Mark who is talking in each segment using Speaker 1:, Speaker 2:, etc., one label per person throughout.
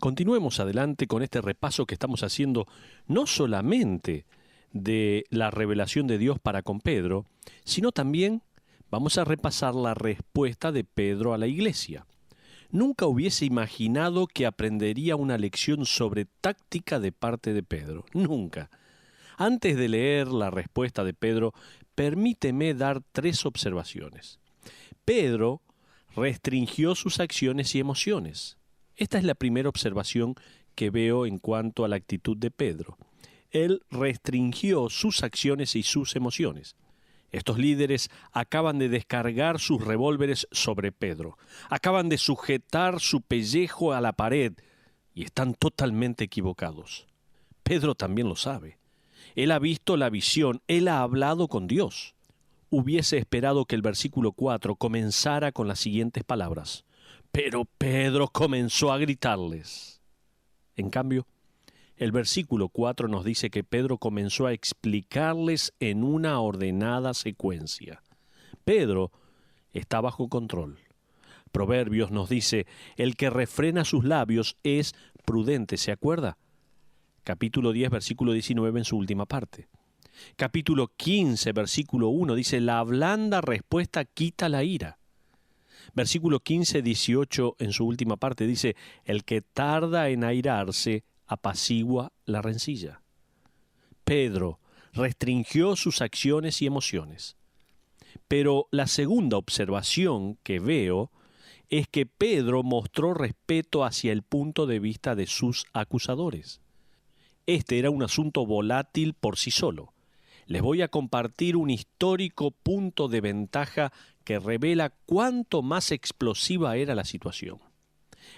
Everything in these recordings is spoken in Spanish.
Speaker 1: Continuemos adelante con este repaso que estamos haciendo no solamente de la revelación de Dios para con Pedro, sino también vamos a repasar la respuesta de Pedro a la iglesia. Nunca hubiese imaginado que aprendería una lección sobre táctica de parte de Pedro. Nunca. Antes de leer la respuesta de Pedro, permíteme dar 3 observaciones. Pedro restringió sus acciones y emociones. Esta es la primera observación que veo en cuanto a la actitud de Pedro. Él restringió sus acciones y sus emociones. Estos líderes acaban de descargar sus revólveres sobre Pedro. Acaban de sujetar su pellejo a la pared y están totalmente equivocados. Pedro también lo sabe. Él ha visto la visión, él ha hablado con Dios. Hubiese esperado que el versículo 4 comenzara con las siguientes palabras. Pero Pedro comenzó a gritarles. En cambio, el versículo 4 nos dice que Pedro comenzó a explicarles en una ordenada secuencia. Pedro está bajo control. Proverbios nos dice, el que refrena sus labios es prudente, ¿se acuerda? Capítulo 10, versículo 19 en su última parte. Capítulo 15, versículo 1 dice, la blanda respuesta quita la ira. Versículo 15, 18 en su última parte dice, el que tarda en airarse apacigua la rencilla. Pedro restringió sus acciones y emociones. Pero la segunda observación que veo es que Pedro mostró respeto hacia el punto de vista de sus acusadores. Este era un asunto volátil por sí solo. Les voy a compartir un histórico punto de ventaja que revela cuánto más explosiva era la situación.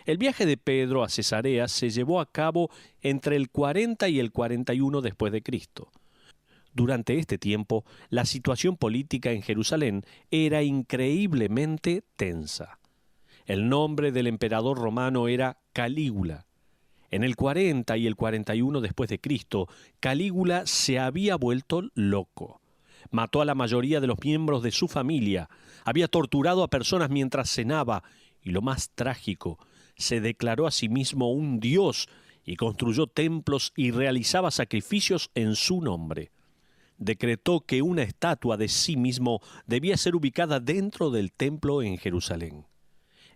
Speaker 1: El viaje de Pedro a Cesarea se llevó a cabo entre el 40 y el 41 después de Cristo. Durante este tiempo, la situación política en Jerusalén era increíblemente tensa. El nombre del emperador romano era Calígula. En el 40 y el 41 después de Cristo, Calígula se había vuelto loco. Mató a la mayoría de los miembros de su familia, había torturado a personas mientras cenaba y, lo más trágico, se declaró a sí mismo un dios y construyó templos y realizaba sacrificios en su nombre. Decretó que una estatua de sí mismo debía ser ubicada dentro del templo en Jerusalén.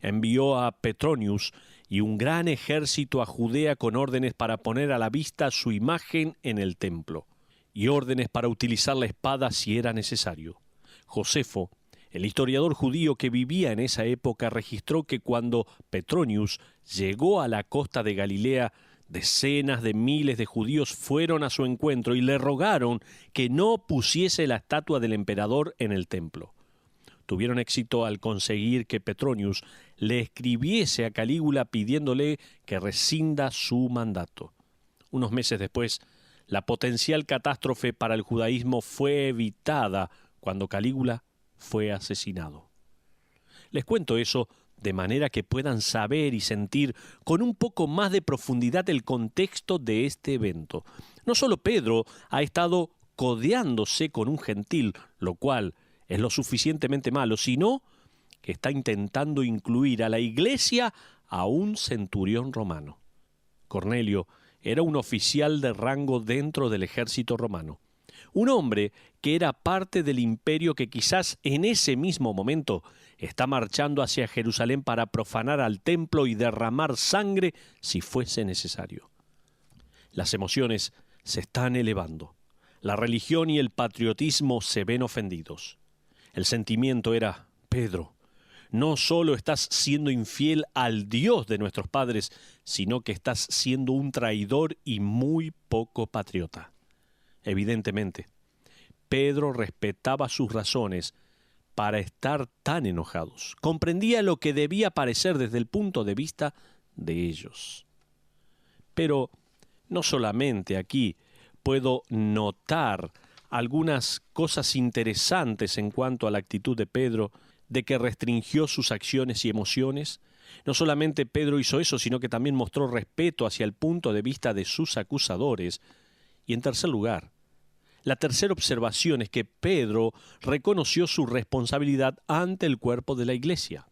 Speaker 1: Envió a Petronius y un gran ejército a Judea con órdenes para poner a la vista su imagen en el templo, y órdenes para utilizar la espada si era necesario. Josefo, el historiador judío que vivía en esa época, registró que cuando Petronius llegó a la costa de Galilea, decenas de miles de judíos fueron a su encuentro y le rogaron que no pusiese la estatua del emperador en el templo. Tuvieron éxito al conseguir que Petronius le escribiese a Calígula pidiéndole que rescinda su mandato. Unos meses después, la potencial catástrofe para el judaísmo fue evitada cuando Calígula fue asesinado. Les cuento eso de manera que puedan saber y sentir con un poco más de profundidad el contexto de este evento. No solo Pedro ha estado codeándose con un gentil, lo cual es lo suficientemente malo, sino que está intentando incluir a la iglesia a un centurión romano. Cornelio era un oficial de rango dentro del ejército romano, un hombre que era parte del imperio que quizás en ese mismo momento está marchando hacia Jerusalén para profanar al templo y derramar sangre si fuese necesario. Las emociones se están elevando. La religión y el patriotismo se ven ofendidos. El sentimiento era, Pedro, no solo estás siendo infiel al Dios de nuestros padres, sino que estás siendo un traidor y muy poco patriota. Evidentemente, Pedro respetaba sus razones para estar tan enojados. Comprendía lo que debía parecer desde el punto de vista de ellos. Pero no solamente aquí puedo notar algunas cosas interesantes en cuanto a la actitud de Pedro, de que restringió sus acciones y emociones. No solamente Pedro hizo eso, sino que también mostró respeto hacia el punto de vista de sus acusadores. Y en tercer lugar, la tercera observación es que Pedro reconoció su responsabilidad ante el cuerpo de la iglesia.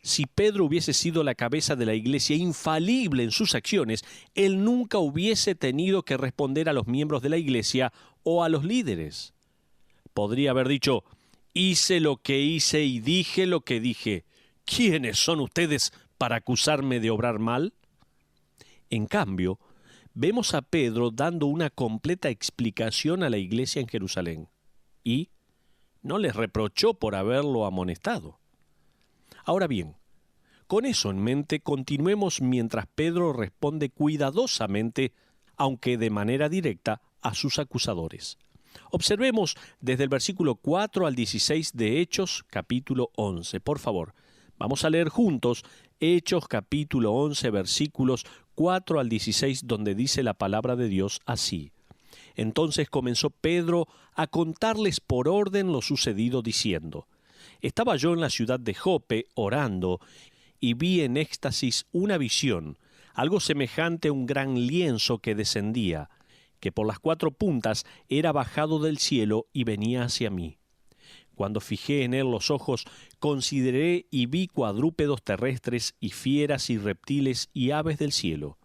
Speaker 1: Si Pedro hubiese sido la cabeza de la iglesia infalible en sus acciones, él nunca hubiese tenido que responder a los miembros de la iglesia o a los líderes. Podría haber dicho: hice lo que hice y dije lo que dije. ¿Quiénes son ustedes para acusarme de obrar mal? En cambio, vemos a Pedro dando una completa explicación a la iglesia en Jerusalén, y no les reprochó por haberlo amonestado. Ahora bien, con eso en mente, continuemos mientras Pedro responde cuidadosamente, aunque de manera directa, a sus acusadores. Observemos desde el versículo 4 al 16 de Hechos, capítulo 11. Por favor, vamos a leer juntos Hechos, capítulo 11, versículos 4 al 16, donde dice la palabra de Dios así. Entonces comenzó Pedro a contarles por orden lo sucedido, diciendo: estaba yo en la ciudad de Jope orando, y vi en éxtasis una visión, algo semejante a un gran lienzo que descendía, que por las 4 puntas era bajado del cielo y venía hacia mí. Cuando fijé en él los ojos, consideré y vi cuadrúpedos terrestres y fieras y reptiles y aves del cielo.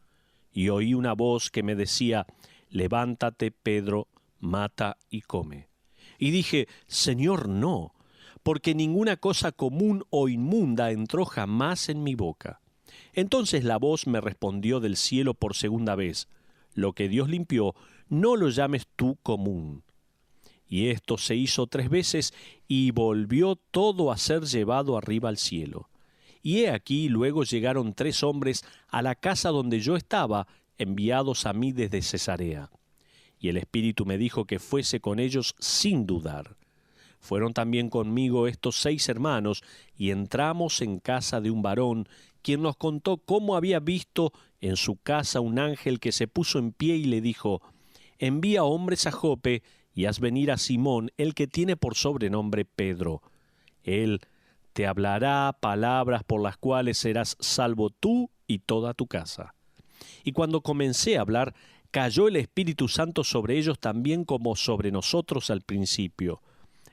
Speaker 1: Y oí una voz que me decía: levántate, Pedro, mata y come. Y dije: Señor, no, porque ninguna cosa común o inmunda entró jamás en mi boca. Entonces la voz me respondió del cielo por segunda vez: lo que Dios limpió, no lo llames tú común. Y esto se hizo 3 veces, y volvió todo a ser llevado arriba al cielo. Y he aquí luego llegaron 3 hombres a la casa donde yo estaba, enviados a mí desde Cesarea. Y el Espíritu me dijo que fuese con ellos sin dudar. Fueron también conmigo estos 6 hermanos, y entramos en casa de un varón, quien nos contó cómo había visto en su casa un ángel que se puso en pie y le dijo: envía hombres a Jope, y haz venir a Simón, el que tiene por sobrenombre Pedro. Él te hablará palabras por las cuales serás salvo tú y toda tu casa. Y cuando comencé a hablar, cayó el Espíritu Santo sobre ellos también como sobre nosotros al principio.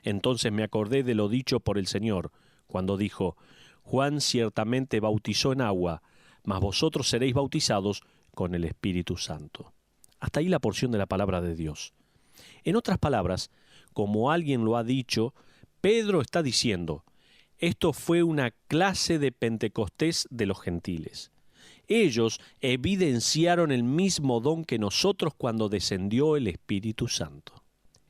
Speaker 1: Entonces me acordé de lo dicho por el Señor, cuando dijo: Juan ciertamente bautizó en agua, mas vosotros seréis bautizados con el Espíritu Santo. Hasta ahí la porción de la palabra de Dios. En otras palabras, como alguien lo ha dicho, Pedro está diciendo: esto fue una clase de Pentecostés de los gentiles. Ellos evidenciaron el mismo don que nosotros cuando descendió el Espíritu Santo.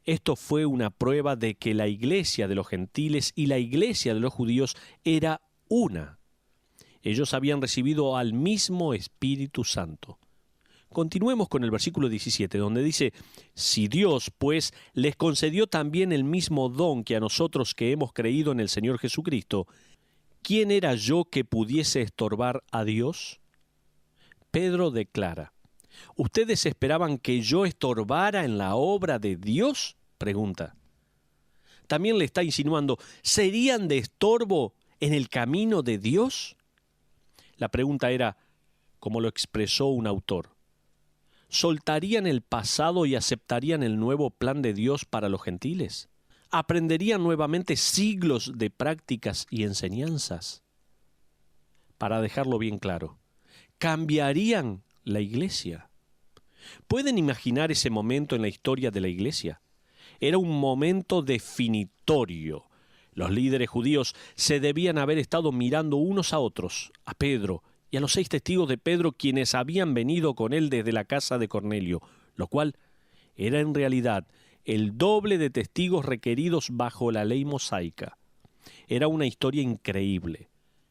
Speaker 1: Esto fue una prueba de que la iglesia de los gentiles y la iglesia de los judíos era una. Ellos habían recibido al mismo Espíritu Santo. Continuemos con el versículo 17, donde dice: si Dios, pues, les concedió también el mismo don que a nosotros que hemos creído en el Señor Jesucristo, ¿quién era yo que pudiese estorbar a Dios? Pedro declara: ¿ustedes esperaban que yo estorbara en la obra de Dios? Pregunta. También le está insinuando: ¿serían de estorbo en el camino de Dios? La pregunta era, como lo expresó un autor: ¿soltarían el pasado y aceptarían el nuevo plan de Dios para los gentiles? ¿Aprenderían nuevamente siglos de prácticas y enseñanzas? Para dejarlo bien claro, ¿cambiarían la iglesia? ¿Pueden imaginar ese momento en la historia de la iglesia? Era un momento definitorio. Los líderes judíos se debían haber estado mirando unos a otros, a Pedro y a los 6 testigos de Pedro, quienes habían venido con él desde la casa de Cornelio, lo cual era en realidad el doble de testigos requeridos bajo la ley mosaica. Era una historia increíble,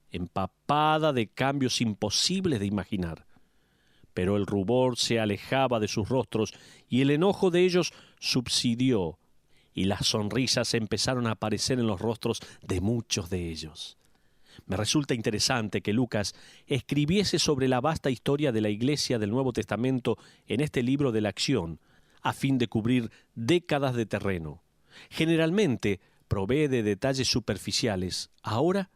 Speaker 1: empapada de cambios imposibles de imaginar. Pero el rubor se alejaba de sus rostros y el enojo de ellos subsidió, y las sonrisas empezaron a aparecer en los rostros de muchos de ellos. Me resulta interesante que Lucas escribiese sobre la vasta historia de la Iglesia del Nuevo Testamento en este libro de la acción, a fin de cubrir décadas de terreno. Generalmente provee de detalles superficiales. Ahora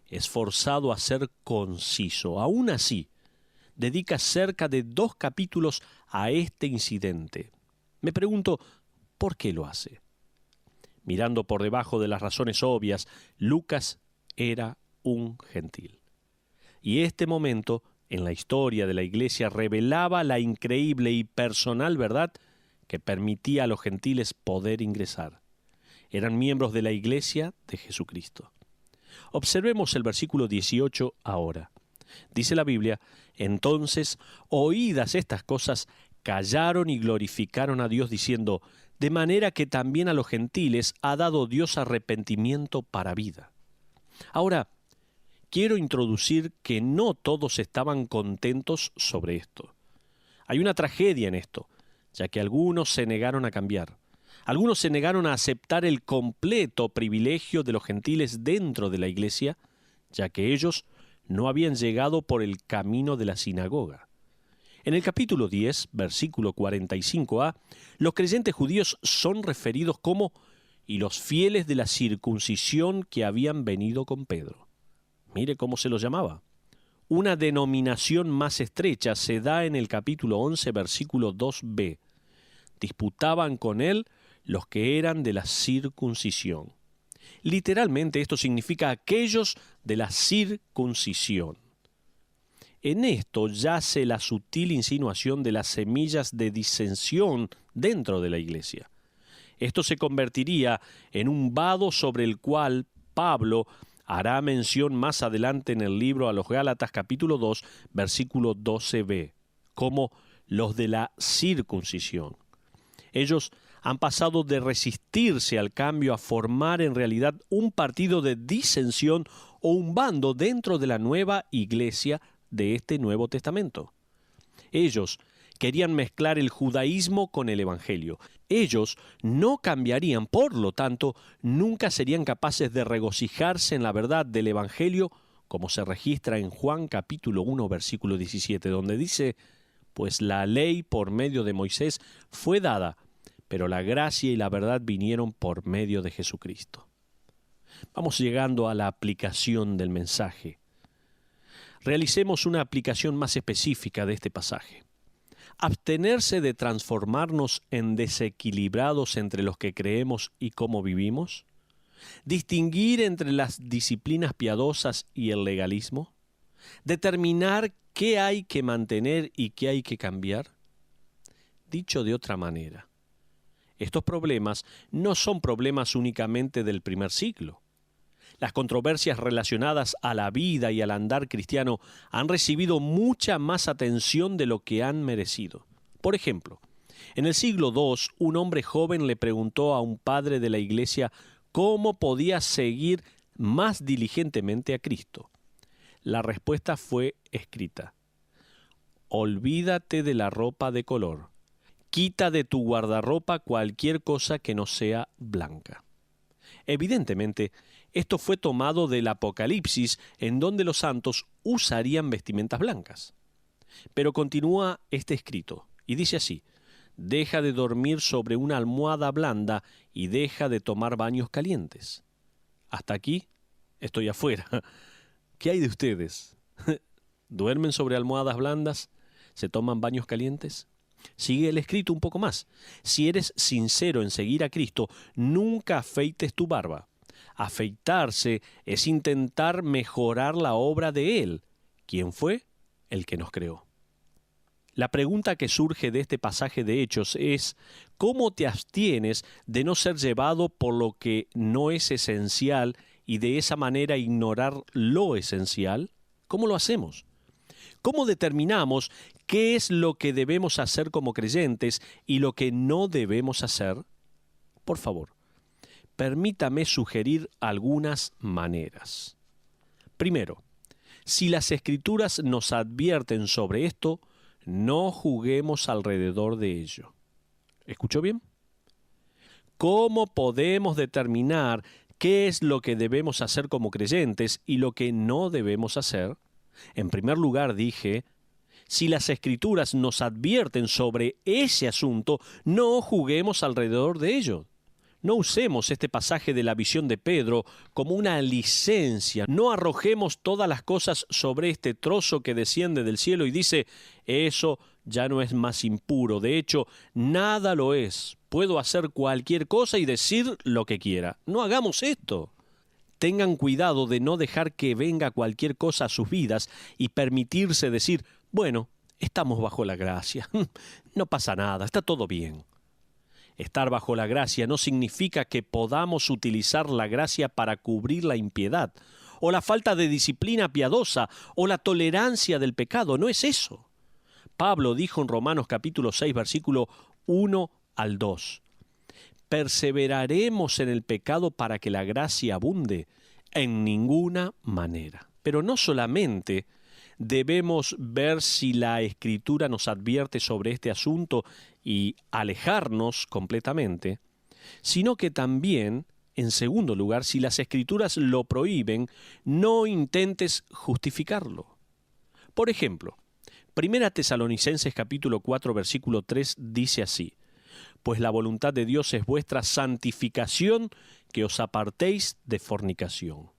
Speaker 1: es forzado a ser conciso. Aún así, dedica cerca de 2 capítulos a este incidente. Me pregunto, ¿por qué lo hace? Mirando por debajo de las razones obvias, Lucas era un gentil. Y este momento en la historia de la Iglesia revelaba la increíble y personal verdad que permitía a los gentiles poder ingresar. Eran miembros de la Iglesia de Jesucristo. Observemos el versículo 18 ahora. Dice la Biblia: entonces, oídas estas cosas, callaron y glorificaron a Dios diciendo: de manera que también a los gentiles ha dado Dios arrepentimiento para vida. Ahora, quiero introducir que no todos estaban contentos sobre esto. Hay una tragedia en esto, ya que algunos se negaron a cambiar. Algunos se negaron a aceptar el completo privilegio de los gentiles dentro de la iglesia, ya que ellos no habían llegado por el camino de la sinagoga. En el capítulo 10, versículo 45a, los creyentes judíos son referidos como «y los fieles de la circuncisión que habían venido con Pedro». Mire cómo se los llamaba. Una denominación más estrecha se da en el capítulo 11, versículo 2b. Disputaban con él los que eran de la circuncisión. Literalmente esto significa aquellos de la circuncisión. En esto yace la sutil insinuación de las semillas de disensión dentro de la iglesia. Esto se convertiría en un vado sobre el cual Pablo hará mención más adelante en el libro a los Gálatas capítulo 2, versículo 12b, como los de la circuncisión. Ellos han pasado de resistirse al cambio a formar en realidad un partido de disensión o un bando dentro de la nueva iglesia de este Nuevo Testamento. Ellos querían mezclar el judaísmo con el evangelio. Ellos no cambiarían, por lo tanto, nunca serían capaces de regocijarse en la verdad del evangelio, como se registra en Juan capítulo 1, versículo 17, donde dice: pues la ley por medio de Moisés fue dada, pero la gracia y la verdad vinieron por medio de Jesucristo. Vamos llegando a la aplicación del mensaje. Realicemos una aplicación más específica de este pasaje. ¿Abstenerse de transformarnos en desequilibrados entre los que creemos y cómo vivimos? ¿Distinguir entre las disciplinas piadosas y el legalismo? ¿Determinar qué hay que mantener y qué hay que cambiar? Dicho de otra manera, estos problemas no son problemas únicamente del primer siglo. Las controversias relacionadas a la vida y al andar cristiano han recibido mucha más atención de lo que han merecido. Por ejemplo, en el siglo II, un hombre joven le preguntó a un padre de la iglesia cómo podía seguir más diligentemente a Cristo. La respuesta fue escrita: olvídate de la ropa de color. Quita de tu guardarropa cualquier cosa que no sea blanca. Evidentemente, esto fue tomado del Apocalipsis, en donde los santos usarían vestimentas blancas. Pero continúa este escrito, y dice así: deja de dormir sobre una almohada blanda y deja de tomar baños calientes. Hasta aquí estoy afuera. ¿Qué hay de ustedes? ¿Duermen sobre almohadas blandas? ¿Se toman baños calientes? Sigue el escrito un poco más. Si eres sincero en seguir a Cristo, nunca afeites tu barba. Afeitarse es intentar mejorar la obra de Él. ¿Quién fue? El que nos creó. La pregunta que surge de este pasaje de Hechos es: ¿cómo te abstienes de no ser llevado por lo que no es esencial y de esa manera ignorar lo esencial? ¿Cómo lo hacemos? ¿Cómo determinamos qué es lo que debemos hacer como creyentes y lo que no debemos hacer? Por favor, permítame sugerir algunas maneras. Primero, si las Escrituras nos advierten sobre esto, no juguemos alrededor de ello. ¿Escuchó bien? ¿Cómo podemos determinar qué es lo que debemos hacer como creyentes y lo que no debemos hacer? En primer lugar, dije, si las Escrituras nos advierten sobre ese asunto, no juguemos alrededor de ello. No usemos este pasaje de la visión de Pedro como una licencia. No arrojemos todas las cosas sobre este trozo que desciende del cielo y dice: eso ya no es más impuro. De hecho, nada lo es. Puedo hacer cualquier cosa y decir lo que quiera. No hagamos esto. tengan cuidado de no dejar que venga cualquier cosa a sus vidas y permitirse decir, bueno, estamos bajo la gracia, no pasa nada, está todo bien. Estar bajo la gracia no significa que podamos utilizar la gracia para cubrir la impiedad, o la falta de disciplina piadosa, o la tolerancia del pecado, no es eso. Pablo dijo en Romanos capítulo 6, versículo 1 al 2, ¿perseveraremos en el pecado para que la gracia abunde? En ninguna manera. Pero no solamente debemos ver si la Escritura nos advierte sobre este asunto y alejarnos completamente, sino que también, en segundo lugar, si las Escrituras lo prohíben, no intentes justificarlo. Por ejemplo, 1 Tesalonicenses capítulo 4, versículo 3 dice así, pues la voluntad de Dios es vuestra santificación, que os apartéis de fornicación.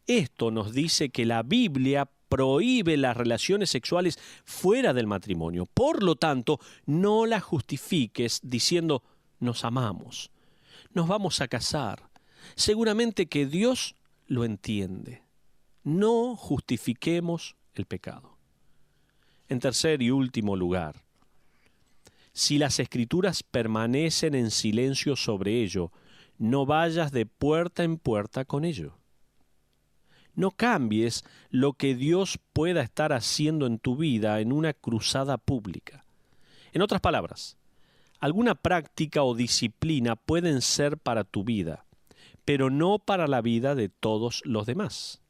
Speaker 1: Esto nos dice que la Biblia prohíbe las relaciones sexuales fuera del matrimonio. Por lo tanto, no las justifiques diciendo, nos amamos, nos vamos a casar. Seguramente que Dios lo entiende. No justifiquemos el pecado. En tercer y último lugar, si las Escrituras permanecen en silencio sobre ello, no vayas de puerta en puerta con ello. No cambies lo que Dios pueda estar haciendo en tu vida en una cruzada pública. En otras palabras, alguna práctica o disciplina pueden ser para tu vida, pero no para la vida de todos los demás.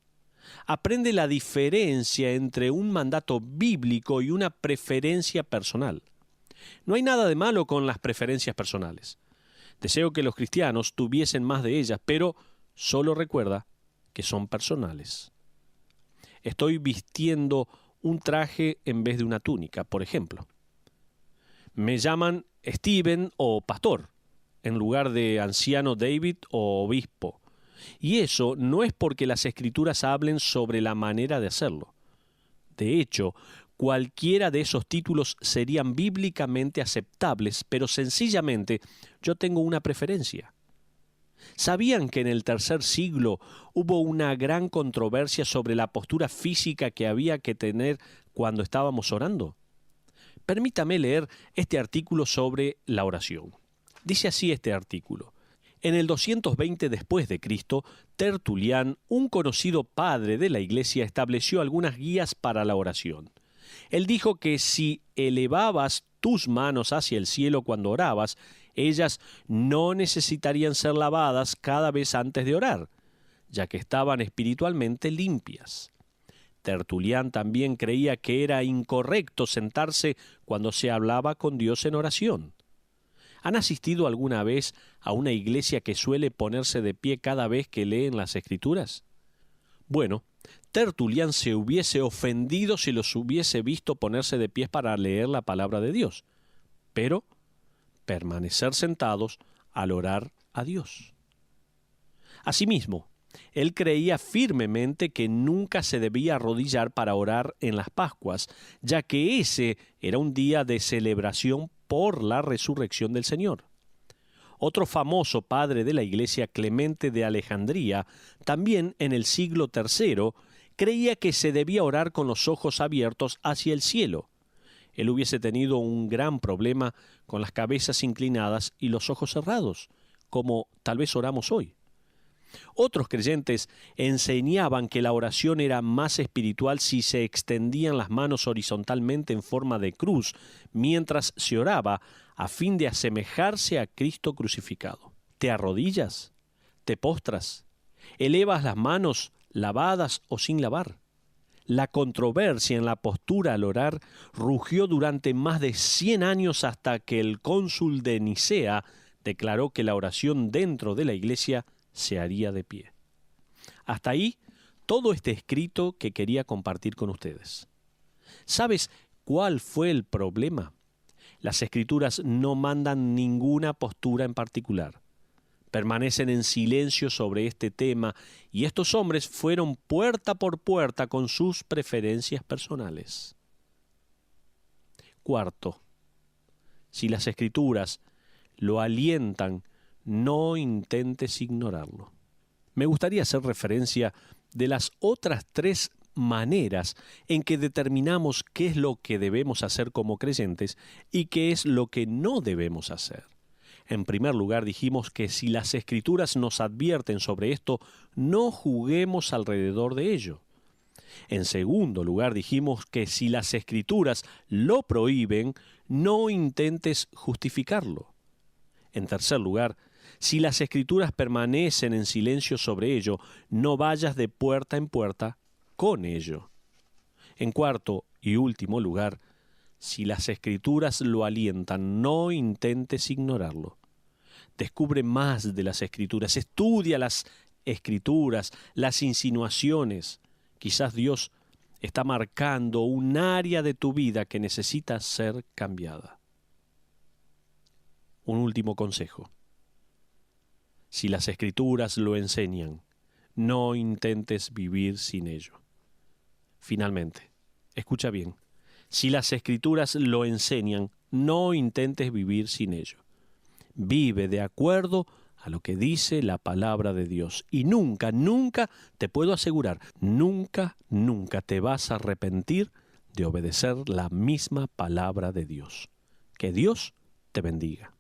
Speaker 1: Aprende la diferencia entre un mandato bíblico y una preferencia personal. No hay nada de malo con las preferencias personales. Deseo que los cristianos tuviesen más de ellas, pero solo recuerda que son personales. Estoy vistiendo un traje en vez de una túnica, por ejemplo. Me llaman Steven o pastor, en lugar de anciano David o obispo. Y eso no es porque las Escrituras hablen sobre la manera de hacerlo. De hecho, cualquiera de esos títulos serían bíblicamente aceptables, pero sencillamente yo tengo una preferencia. ¿Sabían que en el tercer siglo hubo una gran controversia sobre la postura física que había que tener cuando estábamos orando? Permítame leer este artículo sobre la oración. Dice así este artículo. En el 220 después de Cristo, Tertulián, un conocido padre de la Iglesia, estableció algunas guías para la oración. Él dijo que si elevabas tus manos hacia el cielo cuando orabas, ellas no necesitarían ser lavadas cada vez antes de orar, ya que estaban espiritualmente limpias. Tertulián también creía que era incorrecto sentarse cuando se hablaba con Dios en oración. ¿Han asistido alguna vez a una iglesia que suele ponerse de pie cada vez que leen las Escrituras? Bueno, Tertulián se hubiese ofendido si los hubiese visto ponerse de pie para leer la palabra de Dios, pero permanecer sentados al orar a Dios. Asimismo, él creía firmemente que nunca se debía arrodillar para orar en las Pascuas, ya que ese era un día de celebración por la resurrección del Señor. Otro famoso padre de la Iglesia, Clemente de Alejandría, también en el siglo III, creía que se debía orar con los ojos abiertos hacia el cielo. Él hubiese tenido un gran problema con las cabezas inclinadas y los ojos cerrados, como tal vez oramos hoy. Otros creyentes enseñaban que la oración era más espiritual si se extendían las manos horizontalmente en forma de cruz mientras se oraba, a fin de asemejarse a Cristo crucificado. ¿Te arrodillas? ¿Te postras? ¿Elevas las manos lavadas o sin lavar? La controversia en la postura al orar rugió durante más de 100 años hasta que el cónsul de Nicea declaró que la oración dentro de la iglesia se haría de pie. Hasta ahí, todo este escrito que quería compartir con ustedes. ¿Sabes cuál fue el problema? Las Escrituras no mandan ninguna postura en particular. Permanecen en silencio sobre este tema y estos hombres fueron puerta por puerta con sus preferencias personales. Cuarto, si las Escrituras lo alientan, no intentes ignorarlo. me gustaría hacer referencia de las otras 3 maneras en que determinamos qué es lo que debemos hacer como creyentes y qué es lo que no debemos hacer. En primer lugar, dijimos que si las Escrituras nos advierten sobre esto, no juguemos alrededor de ello. En segundo lugar, dijimos que si las Escrituras lo prohíben, no intentes justificarlo. En tercer lugar, si las Escrituras permanecen en silencio sobre ello, no vayas de puerta en puerta con ello. En cuarto y último lugar, si las Escrituras lo alientan, no intentes ignorarlo. Descubre más de las Escrituras, estudia las Escrituras, las insinuaciones. Quizás Dios está marcando un área de tu vida que necesita ser cambiada. Un último consejo. Si las Escrituras lo enseñan, no intentes vivir sin ello. Finalmente, escucha bien, si las Escrituras lo enseñan, no intentes vivir sin ello. Vive de acuerdo a lo que dice la palabra de Dios. Y nunca, nunca, te puedo asegurar, nunca, nunca te vas a arrepentir de obedecer la misma palabra de Dios. Que Dios te bendiga.